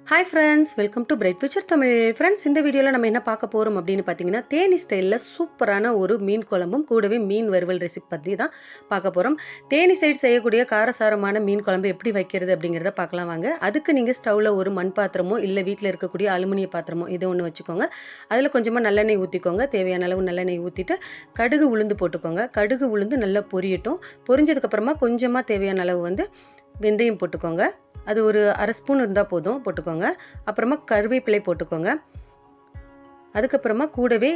Hi friends, welcome to bright future Tamil. Friends, இந்த வீடியோவில் நம்ம என்ன பார்க்க போகிறோம் அப்படின்னு பார்த்தீங்கன்னா, தேனி ஸ்டைலில் சூப்பரான ஒரு மீன் குழம்பும் கூடவே மீன் வறுவல் ரெசிபி பற்றி தான் பார்க்க போகிறோம். தேனி சைடு செய்யக்கூடிய காரசாரமான மீன் குழம்பு எப்படி வைக்கிறது அப்படிங்கிறத பார்க்கலாம் வாங்க. அதுக்கு நீங்கள் ஸ்டவ்வில் ஒரு மண் பாத்திரமோ இல்லை வீட்டில் இருக்கக்கூடிய அலுமினிய பாத்திரமோ இது ஒன்று வச்சுக்கோங்க. அதில் கொஞ்சமாக நல்லெண்ணெய் ஊற்றிக்கோங்க. தேவையான அளவு நல்லெண்ணெய் ஊற்றிட்டு கடுகு உளுந்து போட்டுக்கோங்க. கடுகு உளுந்து நல்லா பொரியட்டும். பொரிஞ்சதுக்கப்புறமா கொஞ்சமாக தேவையான அளவு வெந்தயம் போட்டுக்கோங்க. அது ஒரு அரை ஸ்பூன் இருந்தால் போதும், போட்டுக்கோங்க. அப்புறமா கருவேப்பிலை போட்டுக்கோங்க. அதுக்கப்புறமா கூடவே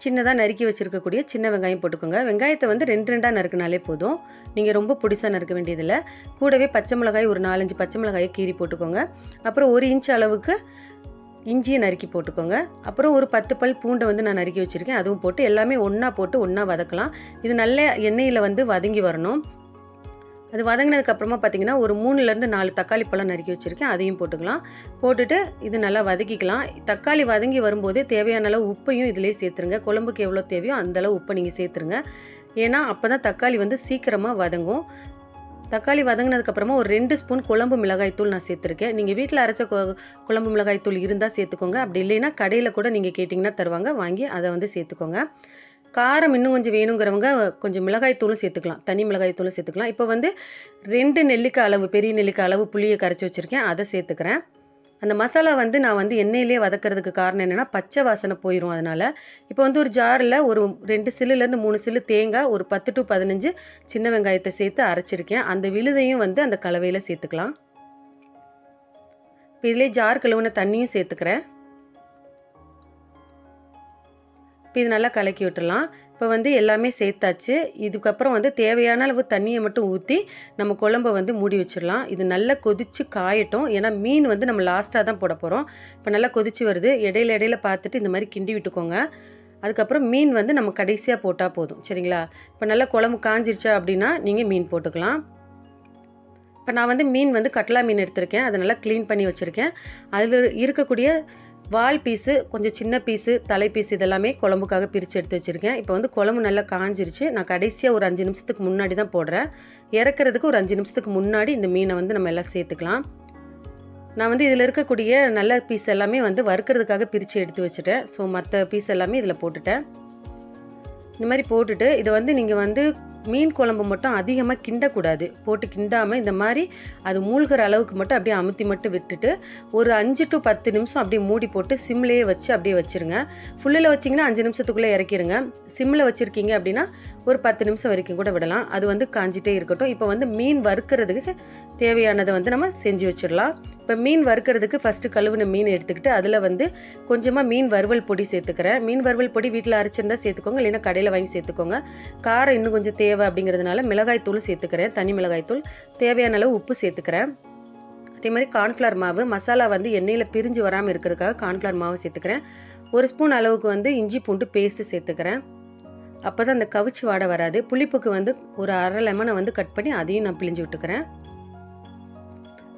சின்னதாக நறுக்கி வச்சுருக்கக்கூடிய சின்ன வெங்காயம் போட்டுக்கோங்க. வெங்காயத்தை ரெண்டாக நறுக்குனாலே போதும், நீங்கள் ரொம்ப பொடிசாக நறுக்க வேண்டியதில்லை. கூடவே பச்சை மிளகாய் ஒரு 4-5 பச்சை மிளகாயை கீறி போட்டுக்கோங்க. அப்புறம் 1 இன்ச் அளவுக்கு இஞ்சியை நறுக்கி போட்டுக்கோங்க. அப்புறம் ஒரு 10 பல் பூண்டை நான் நறுக்கி வச்சுருக்கேன், அதுவும் போட்டு எல்லாமே ஒன்றா போட்டு ஒன்றா வதக்கலாம். இது நல்ல எண்ணெயில் வதங்கி வரணும். அது வதங்கினதுக்கப்புறமா பார்த்தீங்கன்னா ஒரு 3லேருந்து 4 தக்காளி பழம் நறுக்கி வச்சுருக்கேன், அதையும் போட்டுக்கலாம். போட்டுட்டு இது நல்லா வதக்கிக்கலாம். தக்காளி வதங்கி வரும்போது தேவையான அளவு உப்பையும் இதிலே சேர்த்துருங்க. குழம்புக்கு எவ்வளோ தேவையோ அந்தளவு உப்பை நீங்கள் சேர்த்துருங்க. ஏன்னா அப்போ தான் தக்காளி சீக்கிரமாக வதங்கும். தக்காளி வதங்கினதுக்கப்புறமா ஒரு 2 ஸ்பூன் குழம்பு மிளகாய்த்தூள் நான் சேர்த்துருக்கேன். நீங்கள் வீட்டில் அரைச்ச குழம்பு மிளகாய்த்தூள் இருந்தால் சேர்த்துக்கோங்க. அப்படி இல்லைன்னா கடையில் கூட நீங்கள் கேட்டிங்கன்னா தருவாங்க, வாங்கி அதை சேர்த்துக்கோங்க. காரம் இன்னும் கொஞ்சம் வேணுங்கிறவங்க கொஞ்சம் மிளகாய்த்தூளும் சேர்த்துக்கலாம், தனி மிளகாய்த்தூளும் சேர்த்துக்கலாம். இப்போ 2 நெல்லிக்காய் அளவு, பெரிய நெல்லிக்காய் அளவு புளியை கரைச்சி வச்சுருக்கேன், அதை சேர்த்துக்கிறேன். அந்த மசாலா நான் எண்ணெயிலே வதக்கிறதுக்கு காரணம் என்னென்னா பச்சை வாசனை போயிடும். அதனால் இப்போ ஒரு ஜாரில் ஒரு 2 சில்லுலேருந்து 3 சில்லு தேங்காய், ஒரு 10 to 15 சின்ன வெங்காயத்தை சேர்த்து அரைச்சிருக்கேன். அந்த விழுதையும் அந்த கலவையில் சேர்த்துக்கலாம். இப்போ இதிலே ஜார் கழுவுன தண்ணியும் சேர்த்துக்கிறேன். இப்போ இது நல்லா கலக்கி விட்டுடலாம். இப்போ எல்லாமே சேர்த்தாச்சு. இதுக்கப்புறம் தேவையான அளவு தண்ணியை மட்டும் ஊற்றி நம்ம குழம்பை மூடி வச்சிடலாம். இது நல்லா கொதித்து காயட்டும். ஏன்னா மீன் நம்ம லாஸ்ட்டாக தான் போட போகிறோம். இப்போ நல்லா கொதித்து வருது. இடையில பார்த்துட்டு இந்த மாதிரி கிண்டி விட்டுக்கோங்க. அதுக்கப்புறம் மீன் நம்ம கடைசியாக போட்டால் போதும், சரிங்களா? இப்போ நல்லா குழம்பு காஞ்சிருச்சா அப்படின்னா நீங்கள் மீன் போட்டுக்கலாம். இப்போ நான் மீன் கட்லா மீன் எடுத்திருக்கேன், அதை நல்லா க்ளீன் பண்ணி வச்சுருக்கேன். அதில் இருக்கக்கூடிய வால் பீஸு, கொஞ்சம் சின்ன பீஸு, தலை பீஸ் இதெல்லாமே குழம்புக்காக பிரித்து எடுத்து வச்சுருக்கேன். இப்போ குழம்பு நல்லா காஞ்சிருச்சு. நான் கடைசியாக ஒரு 5 நிமிஷத்துக்கு முன்னாடி தான் போடுறேன். இறக்குறதுக்கு ஒரு 5 நிமிஷத்துக்கு முன்னாடி இந்த மீனை நம்ம எல்லாம் சேர்த்துக்கலாம். நான் இதில் இருக்கக்கூடிய நல்ல பீஸ் எல்லாமே வறுக்கிறதுக்காக பிரித்து எடுத்து வச்சுட்டேன். ஸோ மற்ற பீஸ் எல்லாமே இதில் போட்டுட்டேன். இந்த மாதிரி போட்டுட்டு இதை நீங்கள் மீன் குழம்பு மட்டும் அதிகமாக கிண்டக்கூடாது. போட்டு கிண்டாமல் இந்த மாதிரி அது மூழ்கிற அளவுக்கு மட்டும் அப்படியே அமுத்தி மட்டும் விட்டுட்டு ஒரு 5 to 10 நிமிஷம் அப்படியே மூடி போட்டு சிம்லேயே வச்சு அப்படியே வச்சுருங்க. ஃபுல்லில் வச்சிங்கன்னா 5 நிமிஷத்துக்குள்ளே இறக்கிடுங்க. சிம்மில் வச்சுருக்கீங்க அப்படின்னா ஒரு 10 நிமிஷம் வரைக்கும் கூட விடலாம். அது காஞ்சிட்டே இருக்கட்டும். இப்போ மீன் வறுக்கிறதுக்கு தேவையானதை நம்ம செஞ்சு வச்சிடலாம். இப்போ மீன் வறுக்கிறதுக்கு ஃபஸ்ட்டு கழுவின மீன் எடுத்துக்கிட்டு அதில் கொஞ்சமாக மீன் வறுவல் பொடி சேர்த்துக்கிறேன். மீன் வறுவல் பொடி வீட்டில் அரைச்சிருந்தா சேர்த்துக்கோங்க, இல்லைன்னா கடையில் வாங்கி சேர்த்துக்கோங்க. காரம் இன்னும் கொஞ்சம் தேவை அப்படிங்கிறதுனால மிளகாய்த்தூளும் சேர்த்துக்கிறேன், தனி மிளகாய்த்தூள். தேவையான அளவு உப்பு சேர்த்துக்கிறேன். அதே மாதிரி கார்ன்ஃப்ளவர் மாவு, மசாலா எண்ணெயில் பிரிஞ்சு வராமல் இருக்கிறதுக்காக கார்ன்ஃப்ளவர் மாவு சேர்த்துக்கிறேன். 1 ஸ்பூன் அளவுக்கு இஞ்சி பூண்டு பேஸ்ட்டு சேர்த்துக்கிறேன். அப்போ தான் அந்த கவிச்சு வாடை வராது. புளிப்புக்கு ஒரு அரை லெமனை கட் பண்ணி அதையும் நான் பிழிஞ்சு விட்டுக்கிறேன்.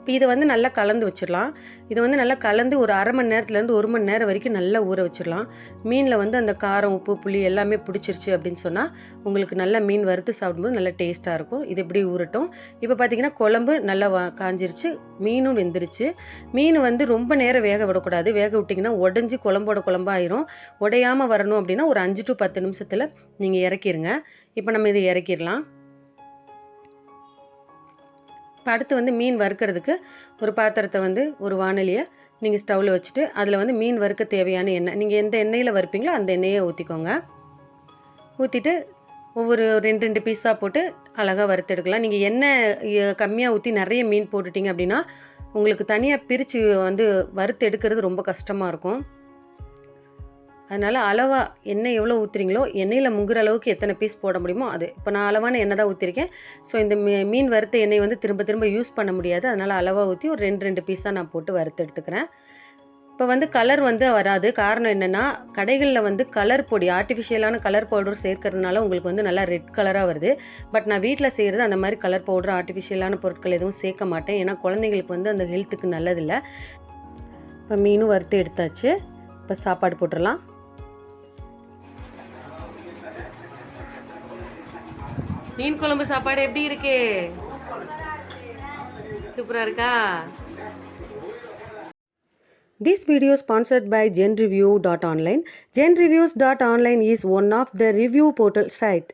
இப்போ இதை நல்லா கலந்து வச்சிடலாம். இது நல்லா கலந்து ஒரு அரை மணி நேரத்துலேருந்து 1 மணி நேரம் வரைக்கும் நல்லா ஊற வச்சிடலாம். மீனில் அந்த காரம், உப்பு, புளி எல்லாமே பிடிச்சிருச்சு அப்படின்னு சொன்னால் உங்களுக்கு நல்லா மீன் வறுத்து சாப்பிடும்போது நல்லா டேஸ்ட்டாக இருக்கும். இது இப்படி ஊறட்டும். இப்போ பார்த்தீங்கன்னா குழம்பு நல்லா காஞ்சிருச்சு, மீனும் வெந்துருச்சு. மீன் ரொம்ப நேரம் வேக விடக்கூடாது. வேக விட்டிங்கன்னா உடஞ்சி குழம்போட குழம்பாயிரும். உடையாமல் வரணும் அப்படின்னா ஒரு 5 to 10 நிமிஷத்தில் நீங்கள் இறக்கிடுங்க. இப்போ நம்ம இதை இறக்கிடலாம். இப்போ அடுத்து மீன் வறுக்கிறதுக்கு ஒரு பாத்திரத்தை ஒரு வானலியை நீங்கள் ஸ்டவ்வில் வச்சுட்டு அதில் மீன் வறுக்க தேவையான எண்ணெய், நீங்கள் எந்த எண்ணெயில் வறுப்பீங்களோ அந்த எண்ணெயை ஊற்றிக்கோங்க. ஊற்றிட்டு ஒவ்வொரு 2 பீஸாக போட்டு அழகாக வறுத்தெடுக்கலாம். நீங்கள் எண்ணெய் கம்மியாக ஊற்றி நிறைய மீன் போட்டுட்டிங்க அப்படின்னா உங்களுக்கு தனியாக பிரித்து வறுத்து எடுக்கிறது ரொம்ப கஷ்டமாக இருக்கும். அதனால் அளவாக எண்ணெய் எவ்வளோ ஊற்றுறீங்களோ, எண்ணெயில் முங்குற அளவுக்கு எத்தனை பீஸ் போட முடியுமோ அது. இப்போ நான் அளவான எண்ணெய் தான் ஊற்றிருக்கேன். ஸோ இந்த மீன் வறுத்த எண்ணெய் திரும்ப திரும்ப யூஸ் பண்ண முடியாது. அதனால் அளவாக ஊற்றி ஒரு 2 பீஸாக நான் போட்டு வறுத்து எடுத்துக்கிறேன். இப்போ கலர் வராது. காரணம் என்னென்னா கடைகளில் கலர் பொடி, ஆர்டிஃபிஷியலான கலர் பவுடர் சேர்க்கறதுனால உங்களுக்கு நல்லா ரெட் கலராக வருது. பட் நான் வீட்டில் செய்கிறது அந்த மாதிரி கலர் பவுடர், ஆர்டிஃபிஷியலான பொருட்கள் எதுவும் சேர்க்க மாட்டேன். ஏன்னா குழந்தைங்களுக்கு அந்த ஹெல்த்துக்கு நல்லதில்லை. இப்போ மீனும் வறுத்து எடுத்தாச்சு. இப்போ சாப்பாடு போட்டுடலாம். மீன் குழம்பு சாப்பாடு எப்படி இருக்கு? சூப்பராக இருக்கா? This video sponsored by GenReview.online. GenReviews.online is one of the review portal site.